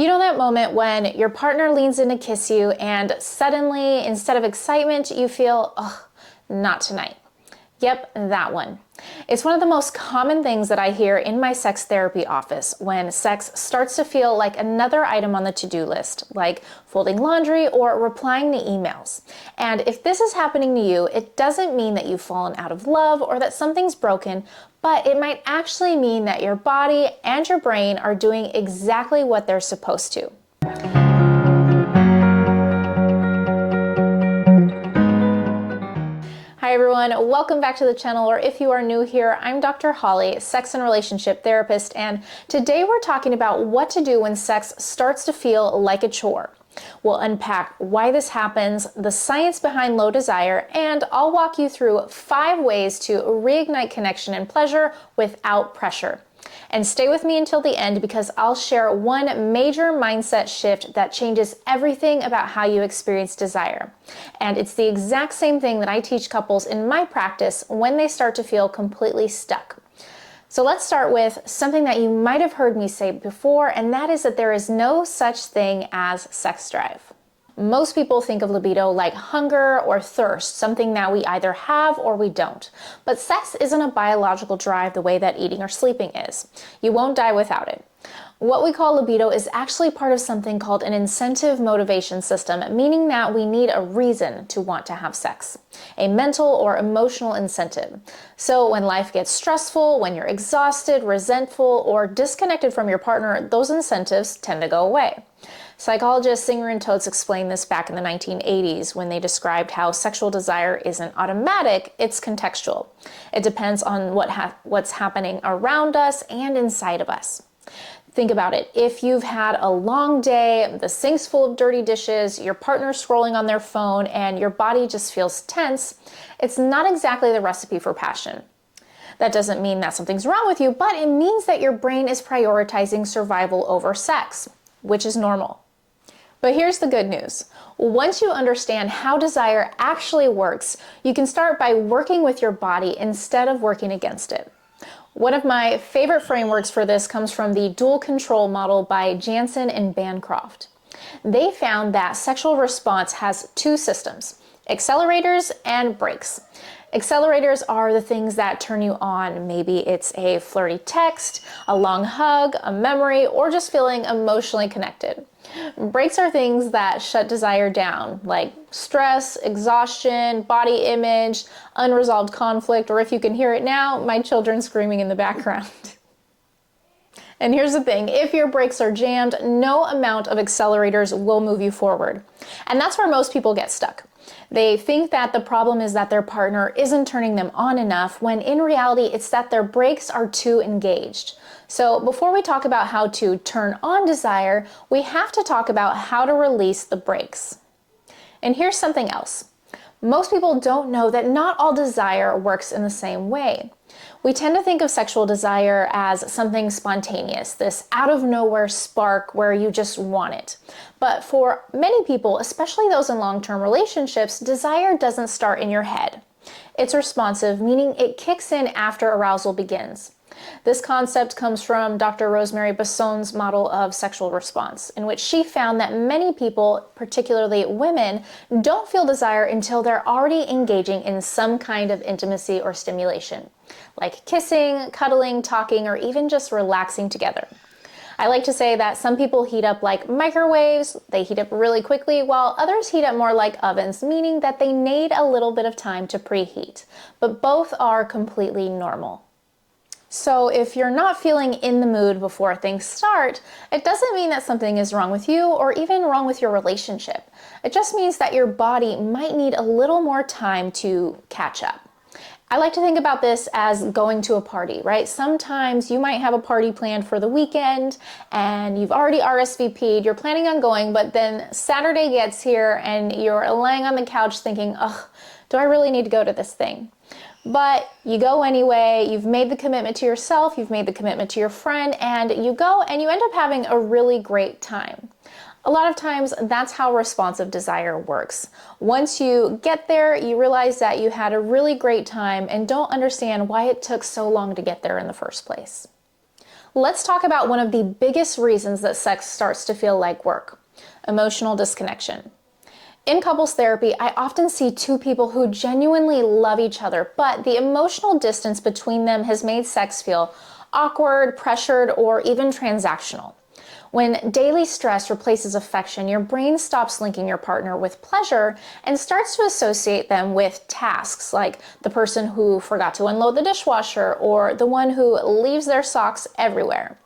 You know that moment when your partner leans in to kiss you and suddenly, instead of excitement, you feel, oh, not tonight. Yep, that one. It's one of the most common things that I hear in my sex therapy office when sex starts to feel like another item on the to-do list, like folding laundry or replying to emails. And if this is happening to you, it doesn't mean that you've fallen out of love or that something's broken, but it might actually mean that your body and your brain are doing exactly what they're supposed to. Hi everyone, welcome back to the channel, or if you are new here, I'm Dr. Holly, sex and relationship therapist, and today we're talking about what to do when sex starts to feel like a chore. We'll unpack why this happens, the science behind low desire, and I'll walk you through 5 ways to reignite connection and pleasure without pressure. And stay with me until the end because I'll share one major mindset shift that changes everything about how you experience desire. And it's the exact same thing that I teach couples in my practice when they start to feel completely stuck. So let's start with something that you might have heard me say before, and that is that there is no such thing as sex drive. Most people think of libido like hunger or thirst, something that we either have or we don't. But sex isn't a biological drive the way that eating or sleeping is. You won't die without it. What we call libido is actually part of something called an incentive motivation system, meaning that we need a reason to want to have sex, a mental or emotional incentive. So when life gets stressful, when you're exhausted, resentful, or disconnected from your partner, those incentives tend to go away. Psychologist Singer and Totes explained this back in the 1980s when they described how sexual desire isn't automatic, it's contextual. It depends on what's happening around us and inside of us. Think about it. If you've had a long day, the sink's full of dirty dishes, your partner's scrolling on their phone, and your body just feels tense, it's not exactly the recipe for passion. That doesn't mean that something's wrong with you, but it means that your brain is prioritizing survival over sex, which is normal. But here's the good news. Once you understand how desire actually works, you can start by working with your body instead of working against it. One of my favorite frameworks for this comes from the dual control model by Jansen and Bancroft. They found that sexual response has 2 systems, accelerators and brakes. Accelerators are the things that turn you on. Maybe it's a flirty text, a long hug, a memory, or just feeling emotionally connected. Brakes are things that shut desire down, like stress, exhaustion, body image, unresolved conflict, or if you can hear it now, my children screaming in the background. And here's the thing, if your brakes are jammed, no amount of accelerators will move you forward. And that's where most people get stuck. They think that the problem is that their partner isn't turning them on enough, when in reality it's that their brakes are too engaged. So before we talk about how to turn on desire, we have to talk about how to release the brakes. And here's something else. Most people don't know that not all desire works in the same way. We tend to think of sexual desire as something spontaneous, this out of nowhere spark where you just want it. But for many people, especially those in long-term relationships, desire doesn't start in your head. It's responsive, meaning it kicks in after arousal begins. This concept comes from Dr. Rosemary Basson's model of sexual response, in which she found that many people, particularly women, don't feel desire until they're already engaging in some kind of intimacy or stimulation, like kissing, cuddling, talking, or even just relaxing together. I like to say that some people heat up like microwaves, they heat up really quickly, while others heat up more like ovens, meaning that they need a little bit of time to preheat, but both are completely normal. So if you're not feeling in the mood before things start, it doesn't mean that something is wrong with you or even wrong with your relationship. It just means that your body might need a little more time to catch up. I like to think about this as going to a party, right? Sometimes you might have a party planned for the weekend and you've already RSVP'd, you're planning on going, but then Saturday gets here and you're laying on the couch thinking, ugh, do I really need to go to this thing? But you go anyway, you've made the commitment to yourself, you've made the commitment to your friend, and you go and you end up having a really great time. A lot of times that's how responsive desire works. Once you get there, you realize that you had a really great time and don't understand why it took so long to get there in the first place. Let's talk about one of the biggest reasons that sex starts to feel like work: emotional disconnection. In couples therapy, I often see two people who genuinely love each other, but the emotional distance between them has made sex feel awkward, pressured, or even transactional. When daily stress replaces affection, your brain stops linking your partner with pleasure and starts to associate them with tasks, like the person who forgot to unload the dishwasher or the one who leaves their socks everywhere.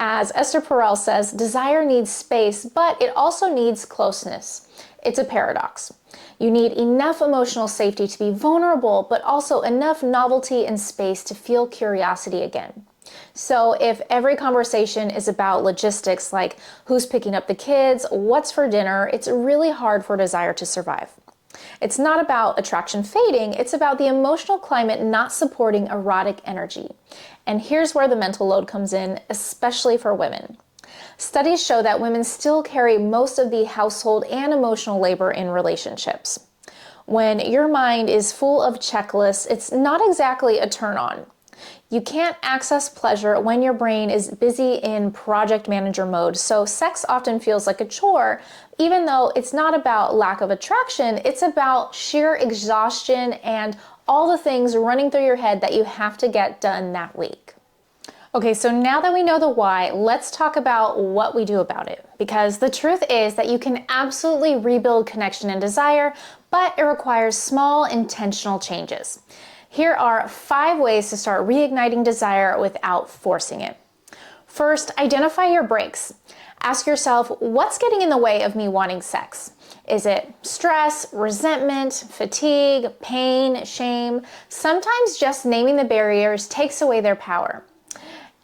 As Esther Perel says, desire needs space, but it also needs closeness. It's a paradox. You need enough emotional safety to be vulnerable, but also enough novelty and space to feel curiosity again. So if every conversation is about logistics like who's picking up the kids, what's for dinner, it's really hard for desire to survive. It's not about attraction fading, it's about the emotional climate not supporting erotic energy. And here's where the mental load comes in, especially for women. Studies show that women still carry most of the household and emotional labor in relationships. When your mind is full of checklists, it's not exactly a turn on. You can't access pleasure when your brain is busy in project manager mode, so sex often feels like a chore, even though it's not about lack of attraction, it's about sheer exhaustion and all the things running through your head that you have to get done that week. Okay, so now that we know the why, let's talk about what we do about it. Because the truth is that you can absolutely rebuild connection and desire, but it requires small, intentional changes. Here are 5 ways to start reigniting desire without forcing it. First, identify your breaks. Ask yourself, what's getting in the way of me wanting sex? Is it stress, resentment, fatigue, pain, shame? Sometimes just naming the barriers takes away their power.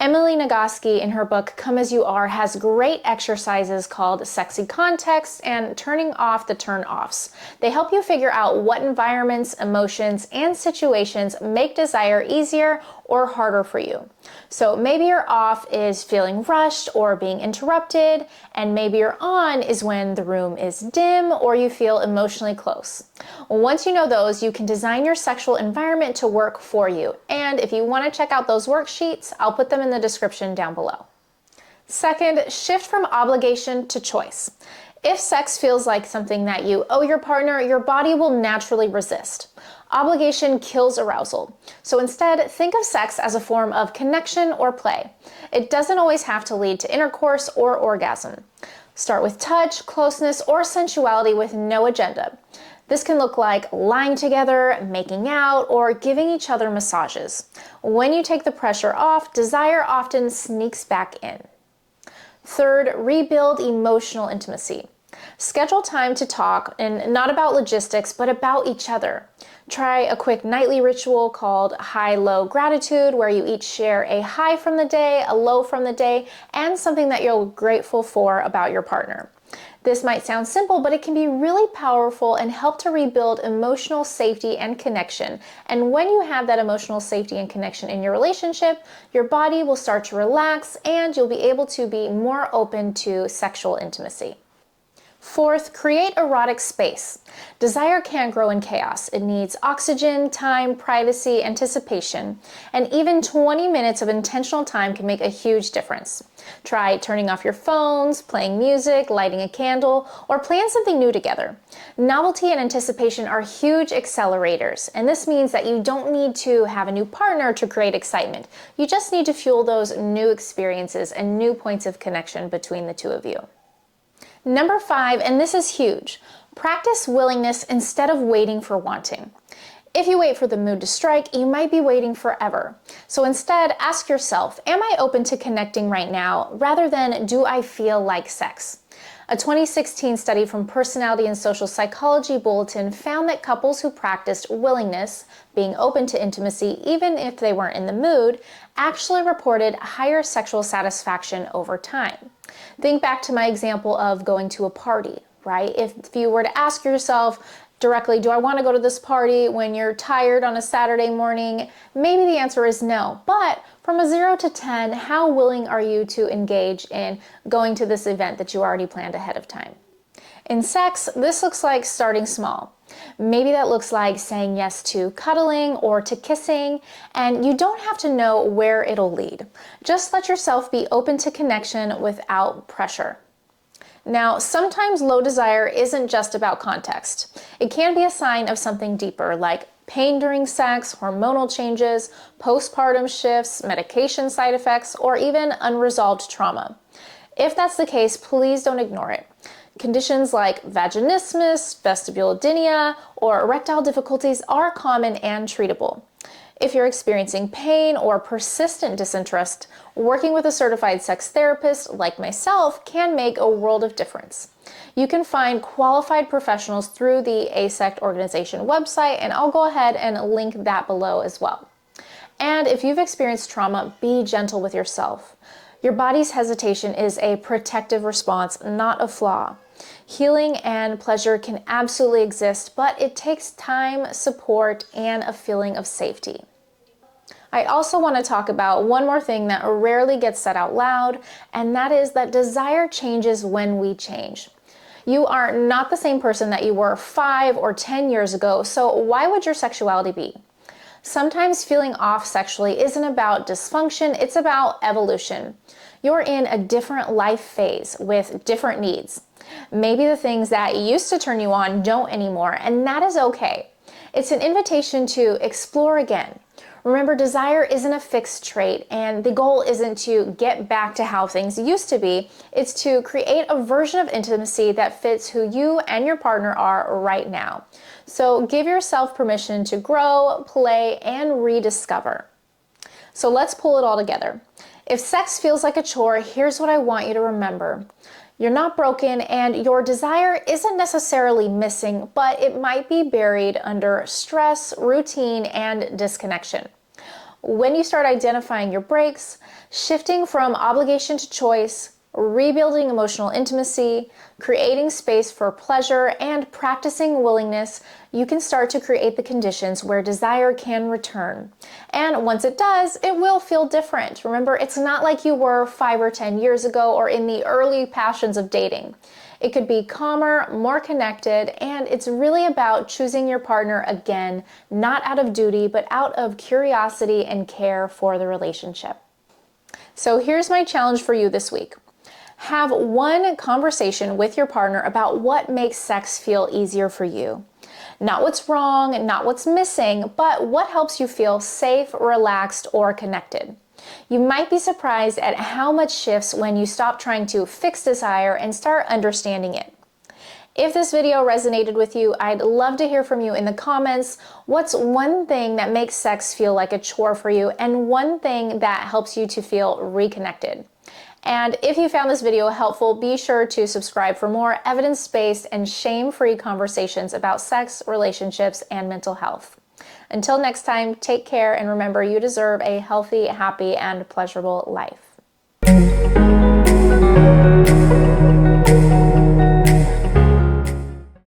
Emily Nagoski, in her book Come As You Are, has great exercises called Sexy Context and Turning Off the Turn-Offs. They help you figure out what environments, emotions, and situations make desire easier or harder for you. So maybe your off is feeling rushed or being interrupted, and maybe your on is when the room is dim or you feel emotionally close. Once you know those, you can design your sexual environment to work for you. And if you want to check out those worksheets, I'll put them in the description down below. Second, shift from obligation to choice. If sex feels like something that you owe your partner, your body will naturally resist. Obligation kills arousal. So instead, think of sex as a form of connection or play. It doesn't always have to lead to intercourse or orgasm. Start with touch, closeness, or sensuality with no agenda. This can look like lying together, making out, or giving each other massages. When you take the pressure off, desire often sneaks back in. Third, rebuild emotional intimacy. Schedule time to talk, and not about logistics, but about each other. Try a quick nightly ritual called high-low gratitude, where you each share a high from the day, a low from the day, and something that you're grateful for about your partner. This might sound simple, but it can be really powerful and help to rebuild emotional safety and connection. And when you have that emotional safety and connection in your relationship, your body will start to relax and you'll be able to be more open to sexual intimacy. Fourth, create erotic space. Desire can't grow in chaos. It needs oxygen, time, privacy, anticipation, and even 20 minutes of intentional time can make a huge difference. Try turning off your phones, playing music, lighting a candle, or plan something new together. Novelty and anticipation are huge accelerators, and this means that you don't need to have a new partner to create excitement. You just need to fuel those new experiences and new points of connection between the two of you. Number 5, and this is huge, practice willingness instead of waiting for wanting. If you wait for the mood to strike, you might be waiting forever. So instead, ask yourself, am I open to connecting right now, rather than do I feel like sex? A 2016 study from Personality and Social Psychology Bulletin found that couples who practiced willingness, being open to intimacy even if they weren't in the mood, actually reported higher sexual satisfaction over time. Think back to my example of going to a party, right? If you were to ask yourself directly, do I want to go to this party when you're tired on a Saturday morning? Maybe the answer is no. But from a 0 to 10, how willing are you to engage in going to this event that you already planned ahead of time? In sex, this looks like starting small. Maybe that looks like saying yes to cuddling or to kissing, and you don't have to know where it'll lead. Just let yourself be open to connection without pressure. Now, sometimes low desire isn't just about context. It can be a sign of something deeper, like pain during sex, hormonal changes, postpartum shifts, medication side effects, or even unresolved trauma. If that's the case, please don't ignore it. Conditions like vaginismus, vestibulodynia, or erectile difficulties are common and treatable. If you're experiencing pain or persistent disinterest, working with a certified sex therapist like myself can make a world of difference. You can find qualified professionals through the AASECT organization website, and I'll go ahead and link that below as well. And if you've experienced trauma, be gentle with yourself. Your body's hesitation is a protective response, not a flaw. Healing and pleasure can absolutely exist, but it takes time, support, and a feeling of safety. I also want to talk about one more thing that rarely gets said out loud, and that is that desire changes when we change. You are not the same person that you were 5 or 10 years ago, so why would your sexuality be? Sometimes feeling off sexually isn't about dysfunction, it's about evolution. You're in a different life phase with different needs. Maybe the things that used to turn you on don't anymore, and that is okay. It's an invitation to explore again. Remember, desire isn't a fixed trait, and the goal isn't to get back to how things used to be. It's to create a version of intimacy that fits who you and your partner are right now. So give yourself permission to grow, play, and rediscover. So let's pull it all together. If sex feels like a chore, here's what I want you to remember. You're not broken, and your desire isn't necessarily missing, but it might be buried under stress, routine, and disconnection. When you start identifying your breaks, shifting from obligation to choice, rebuilding emotional intimacy, creating space for pleasure, and practicing willingness, you can start to create the conditions where desire can return. And once it does, it will feel different. Remember, it's not like you were 5 or 10 years ago or in the early passions of dating. It could be calmer, more connected, and it's really about choosing your partner again, not out of duty, but out of curiosity and care for the relationship. So here's my challenge for you this week. Have one conversation with your partner about what makes sex feel easier for you. Not what's wrong, not what's missing, but what helps you feel safe, relaxed, or connected. You might be surprised at how much shifts when you stop trying to fix desire and start understanding it. If this video resonated with you, I'd love to hear from you in the comments. What's one thing that makes sex feel like a chore for you, and one thing that helps you to feel reconnected? And if you found this video helpful, be sure to subscribe for more evidence-based and shame-free conversations about sex, relationships, and mental health. Until next time, take care, and remember, you deserve a healthy, happy, and pleasurable life.